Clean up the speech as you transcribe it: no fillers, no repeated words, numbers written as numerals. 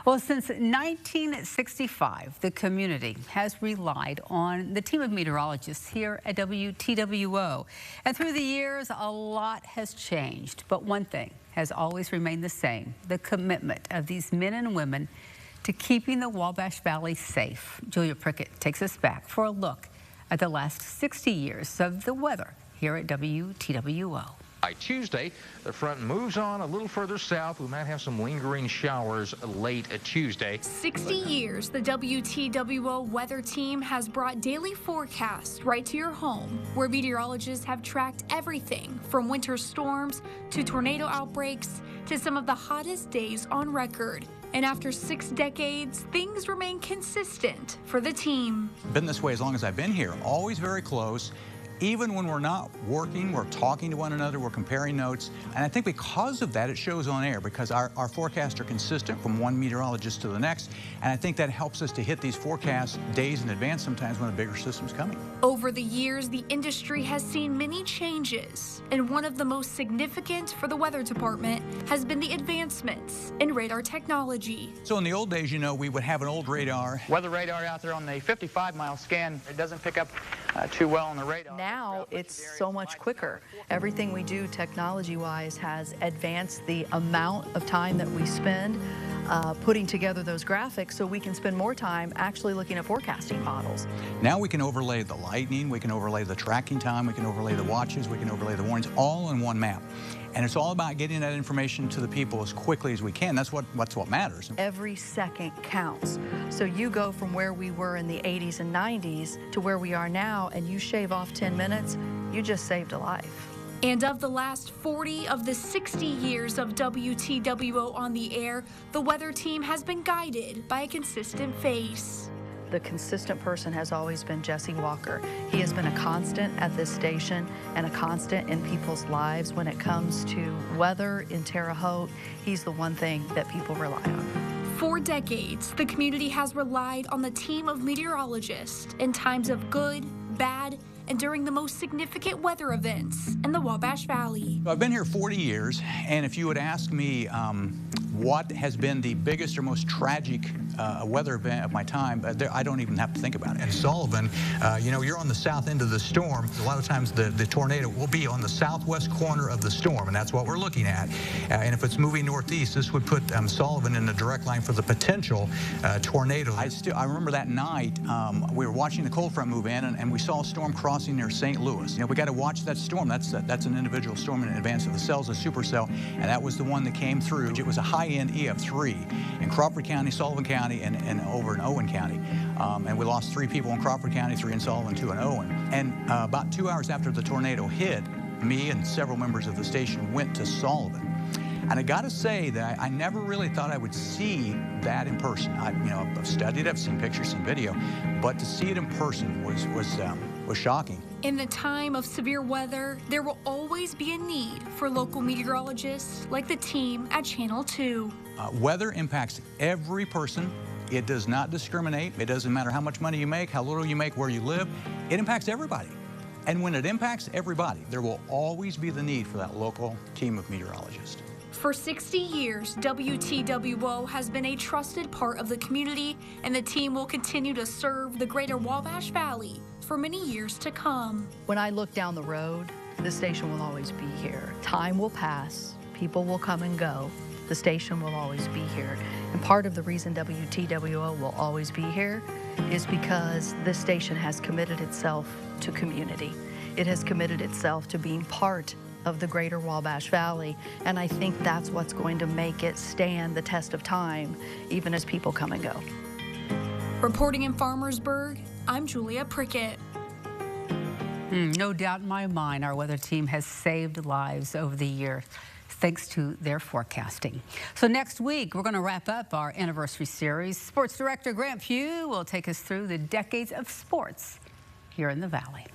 Well, since 1965, the community has relied on the team of meteorologists here at WTWO. And through the years, a lot has changed. But one thing has always remained the same: the commitment of these men and women to keeping the Wabash Valley safe. Julia Prickett takes us back for a look at the last 60 years of the weather here at WTWO. By Tuesday, the front moves on a little further south. We might have some lingering showers late Tuesday. 60 years, the WTWO Weather Team has brought daily forecasts right to your home, where meteorologists have tracked everything from winter storms to tornado outbreaks to some of the hottest days on record. And after 6 decades, things remain consistent for the team. Been this way as long as I've been here, always very close. Even when we're not working, we're talking to one another, we're comparing notes. And I think because of that, it shows on air, because our forecasts are consistent from one meteorologist to the next. And I think that helps us to hit these forecasts days in advance sometimes when a bigger system's coming. Over the years, the industry has seen many changes. And one of the most significant for the weather department has been the advancements in radar technology. So in the old days, you know, we would have an old radar. Weather radar out there on the 55-mile scan, it doesn't pick up too well on the radar. Now it's so much quicker. Everything we do technology-wise has advanced the amount of time that we spend putting together those graphics, so we can spend more time actually looking at forecasting models. Now we can overlay the lightning, we can overlay the tracking time, we can overlay the watches, we can overlay the warnings, all in one map. And it's all about getting that information to the people as quickly as we can. That's what matters. Every second counts. So you go from where we were in the 80s and 90s to where we are now, and you shave off 10 minutes, you just saved a life. And of the last 40 of the 60 years of WTWO on the air, the weather team has been guided by a consistent face. The consistent person has always been Jesse Walker. He has been a constant at this station and a constant in people's lives when it comes to weather in Terre Haute. He's the one thing that people rely on. For decades, the community has relied on the team of meteorologists in times of good, bad, and during the most significant weather events in the Wabash Valley. I've been here 40 years, and if you would ask me what has been the biggest or most tragic weather event of my time, I don't even have to think about it. And Sullivan, you know, you're on the south end of the storm. A lot of times the tornado will be on the southwest corner of the storm, and that's what we're looking at. And if it's moving northeast, this would put Sullivan in a direct line for the potential tornado. I remember that night, we were watching the cold front move in, and we saw a storm crossing near St. Louis. You know, we got to watch that storm. That's an individual storm in advance of the cell's a supercell, and that was the one that came through. It was a high-end EF3 in Crawford County, Sullivan County, and over in Owen County. And we lost 3 people in Crawford County, 3 in Sullivan, 2 in Owen. And about 2 hours after the tornado hit, me and several members of the station went to Sullivan. And I got to say that I never really thought I would see that in person. I've studied it, I've seen pictures, seen video, but to see it in person was shocking. In the time of severe weather, there will always be a need for local meteorologists like the team at Channel 2. Weather impacts every person. It does not discriminate. It doesn't matter how much money you make, how little you make, where you live. It impacts everybody. And when it impacts everybody, there will always be the need for that local team of meteorologists. For 60 years, WTWO has been a trusted part of the community, and the team will continue to serve the greater Wabash Valley for many years to come. When I look down the road, the station will always be here. Time will pass, people will come and go. The station will always be here. And part of the reason WTWO will always be here is because this station has committed itself to community. It has committed itself to being part of the greater Wabash Valley, and I think that's what's going to make it stand the test of time, even as people come and go. Reporting in Farmersburg, I'm Julia Prickett. No doubt in my mind, our weather team has saved lives over the years, thanks to their forecasting. So next week, we're going to wrap up our anniversary series. Sports Director Grant Pugh will take us through the decades of sports here in the Valley.